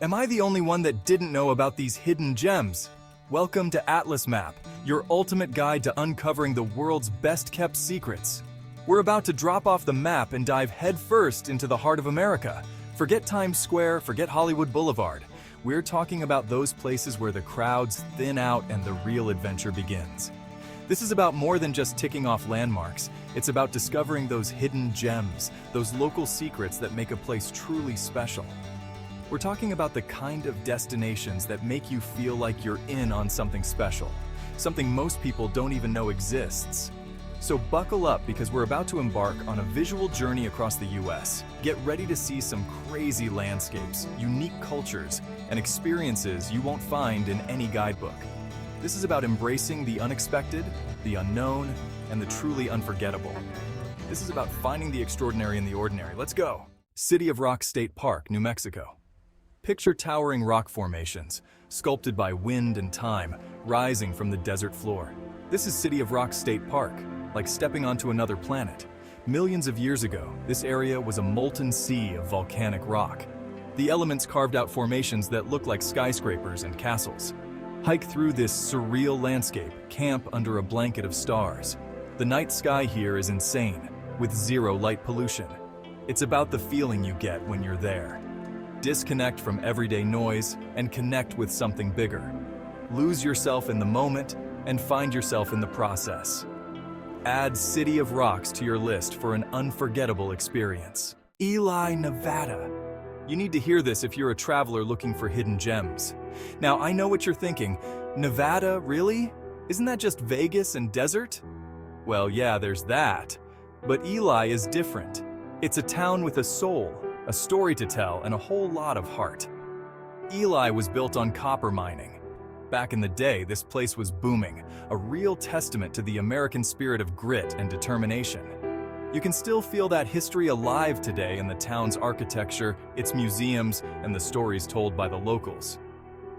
Am I the only one that didn't know about these hidden gems? Welcome to Atlas Map, your ultimate guide to uncovering the world's best-kept secrets. We're about to drop off the map and dive headfirst into the heart of America. Forget Times Square, forget Hollywood Boulevard. We're talking about those places where the crowds thin out and the real adventure begins. This is about more than just ticking off landmarks. It's about discovering those hidden gems, those local secrets that make a place truly special. We're talking about the kind of destinations that make you feel like you're in on something special, something most people don't even know exists. So buckle up because we're about to embark on a visual journey across the US. Get ready to see some crazy landscapes, unique cultures, and experiences you won't find in any guidebook. This is about embracing the unexpected, the unknown, and the truly unforgettable. This is about finding the extraordinary in the ordinary. Let's go! City of Rock State Park, New Mexico. Picture towering rock formations, sculpted by wind and time, rising from the desert floor. This is City of Rock State Park, like stepping onto another planet. Millions of years ago, this area was a molten sea of volcanic rock. The elements carved out formations that look like skyscrapers and castles. Hike through this surreal landscape, camp under a blanket of stars. The night sky here is insane, with zero light pollution. It's about the feeling you get when you're there. Disconnect from everyday noise and connect with something bigger. Lose yourself in the moment and find yourself in the process. Add City of Rocks to your list for an unforgettable experience. Ely, Nevada. You need to hear this if you're a traveler looking for hidden gems. Now, I know what you're thinking. Nevada, really? Isn't that just Vegas and desert? Well, yeah, there's that. But Ely is different. It's a town with a soul, a story to tell, and a whole lot of heart. Ely was built on copper mining. Back in the day, this place was booming, a real testament to the American spirit of grit and determination. You can still feel that history alive today in the town's architecture, its museums, and the stories told by the locals.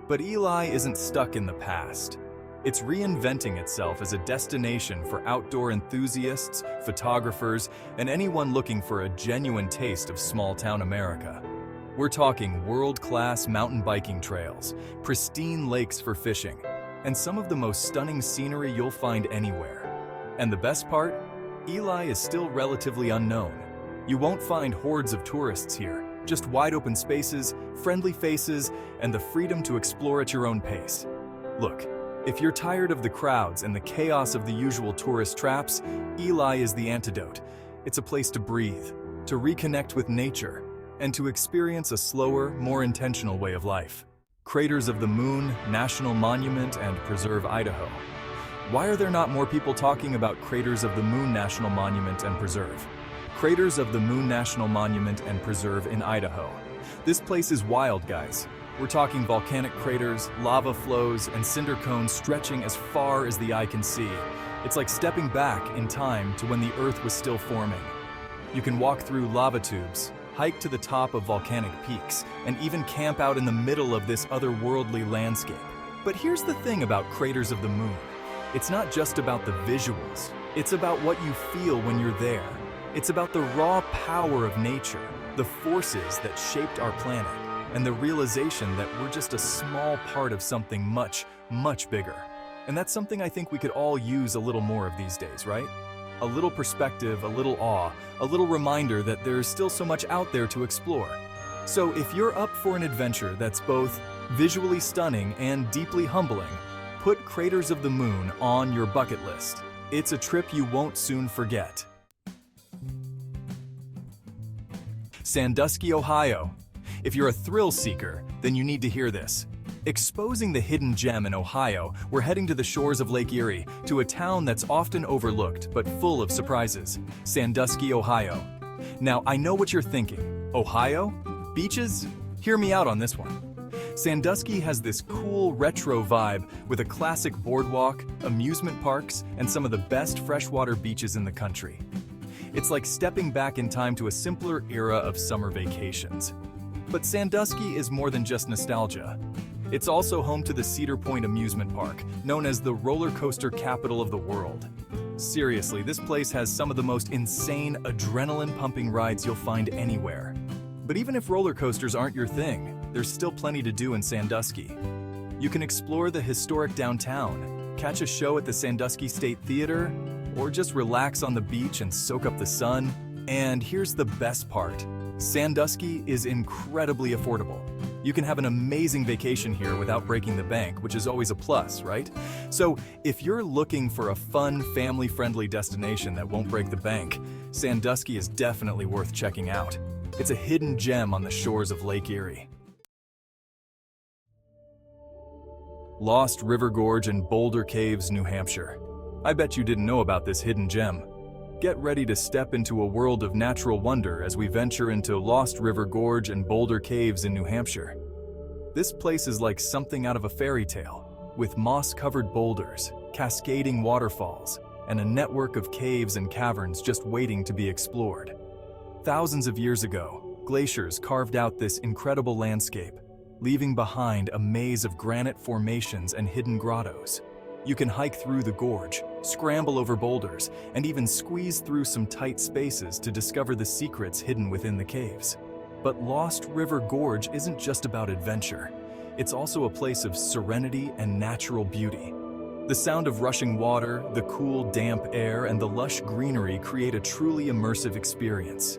But Ely isn't stuck in the past. It's reinventing itself as a destination for outdoor enthusiasts, photographers, and anyone looking for a genuine taste of small-town America. We're talking world-class mountain biking trails, pristine lakes for fishing, and some of the most stunning scenery you'll find anywhere. And the best part? Ely is still relatively unknown. You won't find hordes of tourists here, just wide-open spaces, friendly faces, and the freedom to explore at your own pace. Look, if you're tired of the crowds and the chaos of the usual tourist traps, Ely is the antidote. It's a place to breathe, to reconnect with nature, and to experience a slower, more intentional way of life. Craters of the Moon National Monument and Preserve, Idaho. Why are there not more people talking about Craters of the Moon National Monument and Preserve? Craters of the Moon National Monument and Preserve in Idaho. This place is wild, guys. We're talking volcanic craters, lava flows, and cinder cones stretching as far as the eye can see. It's like stepping back in time to when the Earth was still forming. You can walk through lava tubes, hike to the top of volcanic peaks, and even camp out in the middle of this otherworldly landscape. But here's the thing about Craters of the Moon. It's not just about the visuals. It's about what you feel when you're there. It's about the raw power of nature, the forces that shaped our planet, and the realization that we're just a small part of something much, much bigger. And that's something I think we could all use a little more of these days, right? A little perspective, a little awe, a little reminder that there's still so much out there to explore. So if you're up for an adventure that's both visually stunning and deeply humbling, put Craters of the Moon on your bucket list. It's a trip you won't soon forget. Sandusky, Ohio. If you're a thrill seeker, then you need to hear this. Exposing the hidden gem in Ohio, we're heading to the shores of Lake Erie, to a town that's often overlooked but full of surprises. Sandusky, Ohio. Now, I know what you're thinking. Ohio? Beaches? Hear me out on this one. Sandusky has this cool retro vibe with a classic boardwalk, amusement parks, and some of the best freshwater beaches in the country. It's like stepping back in time to a simpler era of summer vacations. But Sandusky is more than just nostalgia. It's also home to the Cedar Point Amusement Park, known as the roller coaster capital of the world. Seriously, this place has some of the most insane, adrenaline-pumping rides you'll find anywhere. But even if roller coasters aren't your thing, there's still plenty to do in Sandusky. You can explore the historic downtown, catch a show at the Sandusky State Theater, or just relax on the beach and soak up the sun. And here's the best part. Sandusky is incredibly affordable. You can have an amazing vacation here without breaking the bank, which is always a plus, right? So if you're looking for a fun, family-friendly destination that won't break the bank, Sandusky is definitely worth checking out. It's a hidden gem on the shores of Lake Erie. Lost River Gorge in Boulder Caves, New Hampshire. I bet you didn't know about this hidden gem. Get ready to step into a world of natural wonder as we venture into Lost River Gorge and Boulder Caves in New Hampshire. This place is like something out of a fairy tale, with moss-covered boulders, cascading waterfalls, and a network of caves and caverns just waiting to be explored. Thousands of years ago, glaciers carved out this incredible landscape, leaving behind a maze of granite formations and hidden grottos. You can hike through the gorge, scramble over boulders, and even squeeze through some tight spaces to discover the secrets hidden within the caves. But Lost River Gorge isn't just about adventure. It's also a place of serenity and natural beauty. The sound of rushing water, the cool, damp air, and the lush greenery create a truly immersive experience.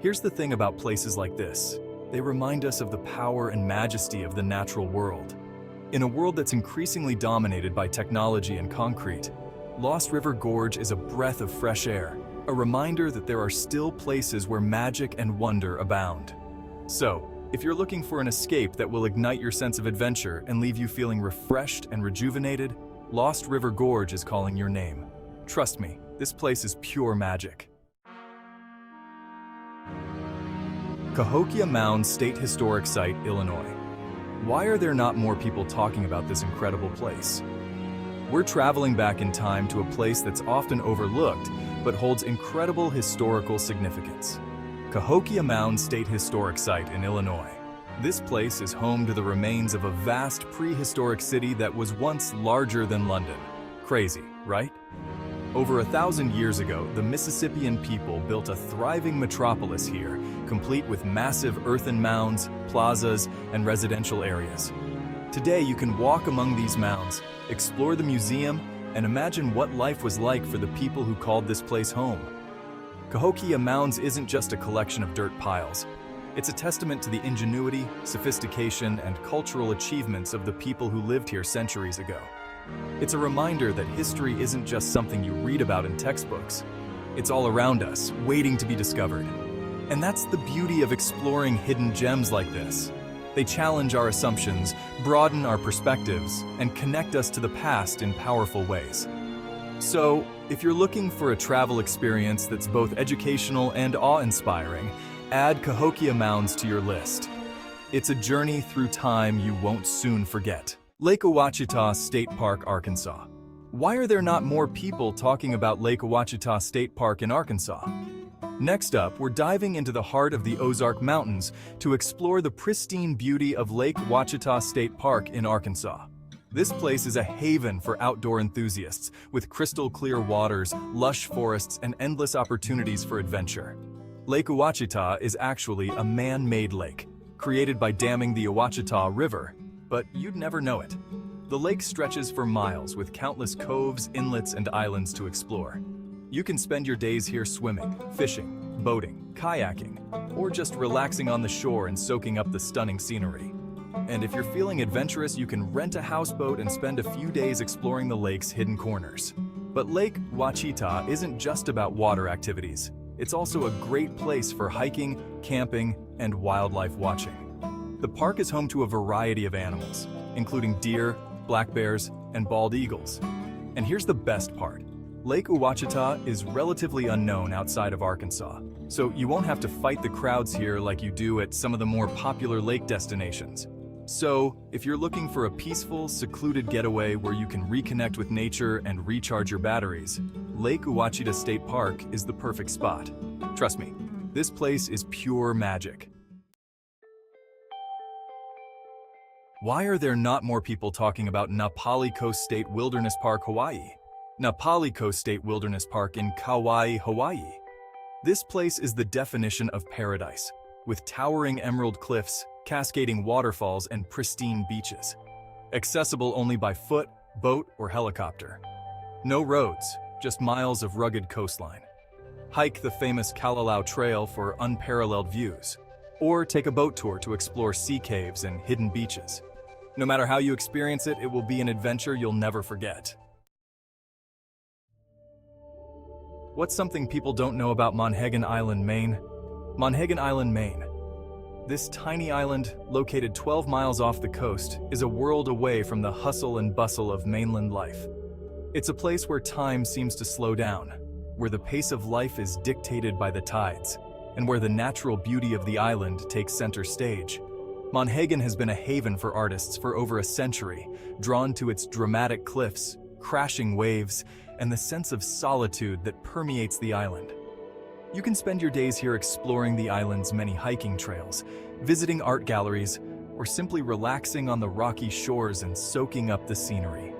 Here's the thing about places like this. They remind us of the power and majesty of the natural world. In a world that's increasingly dominated by technology and concrete, Lost River Gorge is a breath of fresh air, a reminder that there are still places where magic and wonder abound. So, if you're looking for an escape that will ignite your sense of adventure and leave you feeling refreshed and rejuvenated, Lost River Gorge is calling your name. Trust me, this place is pure magic. Cahokia Mounds State Historic Site, Illinois. Why are there not more people talking about this incredible place? We're traveling back in time to a place that's often overlooked, but holds incredible historical significance. Cahokia Mounds State Historic Site in Illinois. This place is home to the remains of a vast prehistoric city that was once larger than London. Crazy, right? Over 1,000 years ago, the Mississippian people built a thriving metropolis here, complete with massive earthen mounds, plazas, and residential areas. Today, you can walk among these mounds, explore the museum, and imagine what life was like for the people who called this place home. Cahokia Mounds isn't just a collection of dirt piles. It's a testament to the ingenuity, sophistication, and cultural achievements of the people who lived here centuries ago. It's a reminder that history isn't just something you read about in textbooks. It's all around us, waiting to be discovered. And that's the beauty of exploring hidden gems like this. They challenge our assumptions, broaden our perspectives, and connect us to the past in powerful ways. So, if you're looking for a travel experience that's both educational and awe-inspiring, add Cahokia Mounds to your list. It's a journey through time you won't soon forget. Lake Ouachita State Park, Arkansas. Why are there not more people talking about Lake Ouachita State Park in Arkansas? Next up, we're diving into the heart of the Ozark Mountains to explore the pristine beauty of Lake Ouachita State Park in Arkansas. This place is a haven for outdoor enthusiasts, with crystal clear waters, lush forests, and endless opportunities for adventure. Lake Ouachita is actually a man-made lake, created by damming the Ouachita River, but you'd never know it. The lake stretches for miles with countless coves, inlets, and islands to explore. You can spend your days here swimming, fishing, boating, kayaking, or just relaxing on the shore and soaking up the stunning scenery. And if you're feeling adventurous, you can rent a houseboat and spend a few days exploring the lake's hidden corners. But Lake Ouachita isn't just about water activities. It's also a great place for hiking, camping, and wildlife watching. The park is home to a variety of animals, including deer, black bears, and bald eagles. And here's the best part. Lake Ouachita is relatively unknown outside of Arkansas, so you won't have to fight the crowds here like you do at some of the more popular lake destinations. So, if you're looking for a peaceful, secluded getaway where you can reconnect with nature and recharge your batteries, Lake Ouachita State Park is the perfect spot. Trust me, this place is pure magic. Why are there not more people talking about Na Pali Coast State Wilderness Park, Hawaii? Na Pali Coast State Wilderness Park in Kauai, Hawaii. This place is the definition of paradise. with towering emerald cliffs, cascading waterfalls, and pristine beaches. Accessible only by foot, boat, or helicopter. No roads, just miles of rugged coastline. Hike the famous Kalalau Trail for unparalleled views, or take a boat tour to explore sea caves and hidden beaches. No matter how you experience it, it will be an adventure you'll never forget. What's something people don't know about Monhegan Island, Maine? Monhegan Island, Maine. This tiny island, located 12 miles off the coast, is a world away from the hustle and bustle of mainland life. It's a place where time seems to slow down, where the pace of life is dictated by the tides, and where the natural beauty of the island takes center stage. Monhegan has been a haven for artists for over a century, drawn to its dramatic cliffs, crashing waves, and the sense of solitude that permeates the island. You can spend your days here exploring the island's many hiking trails, visiting art galleries, or simply relaxing on the rocky shores and soaking up the scenery.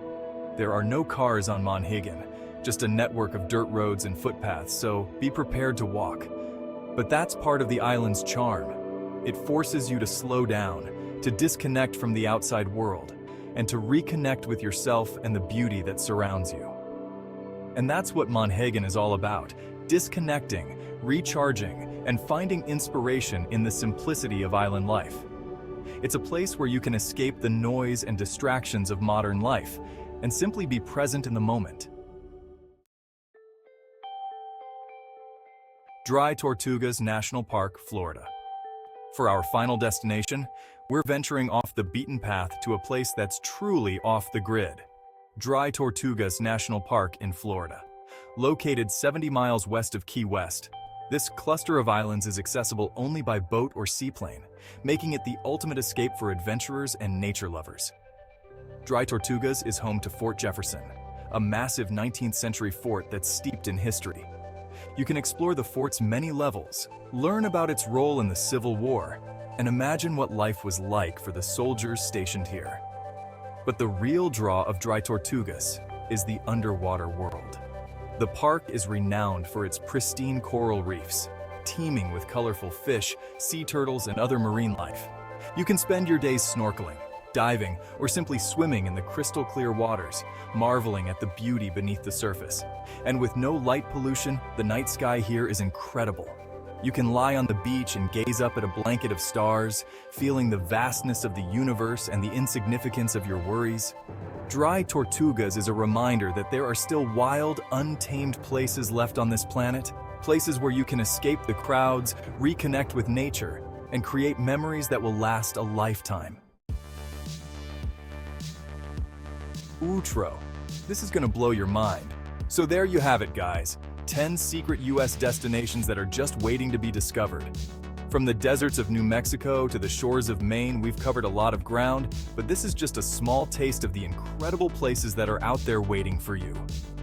There are no cars on Monhegan, just a network of dirt roads and footpaths, so be prepared to walk. But that's part of the island's charm. It forces you to slow down, to disconnect from the outside world, and to reconnect with yourself and the beauty that surrounds you. And that's what Monhegan is all about: disconnecting, recharging, and finding inspiration in the simplicity of island life. It's a place where you can escape the noise and distractions of modern life and simply be present in the moment. Dry Tortugas National Park, Florida. For our final destination, we're venturing off the beaten path to a place that's truly off the grid. Dry Tortugas National Park in Florida. Located 70 miles west of Key West, this cluster of islands is accessible only by boat or seaplane, making it the ultimate escape for adventurers and nature lovers. Dry Tortugas is home to Fort Jefferson, a massive 19th century fort that's steeped in history. You can explore the fort's many levels, learn about its role in the Civil War, and imagine what life was like for the soldiers stationed here. But the real draw of Dry Tortugas is the underwater world. The park is renowned for its pristine coral reefs, teeming with colorful fish, sea turtles, and other marine life. You can spend your days snorkeling, diving, or simply swimming in the crystal clear waters, marveling at the beauty beneath the surface. And with no light pollution, the night sky here is incredible. You can lie on the beach and gaze up at a blanket of stars, feeling the vastness of the universe and the insignificance of your worries. Dry Tortugas is a reminder that there are still wild, untamed places left on this planet, places where you can escape the crowds, reconnect with nature, and create memories that will last a lifetime. Outro. This is gonna blow your mind. So there you have it, guys. 10 secret US destinations that are just waiting to be discovered. From the deserts of New Mexico to the shores of Maine, we've covered a lot of ground, but this is just a small taste of the incredible places that are out there waiting for you.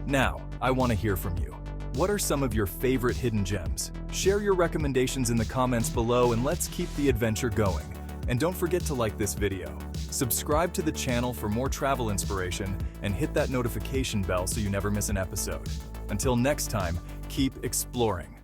Now, I want to hear from you. What are some of your favorite hidden gems? Share your recommendations in the comments below and let's keep the adventure going. And don't forget to like this video. Subscribe to the channel for more travel inspiration and hit that notification bell so you never miss an episode. Until next time, keep exploring.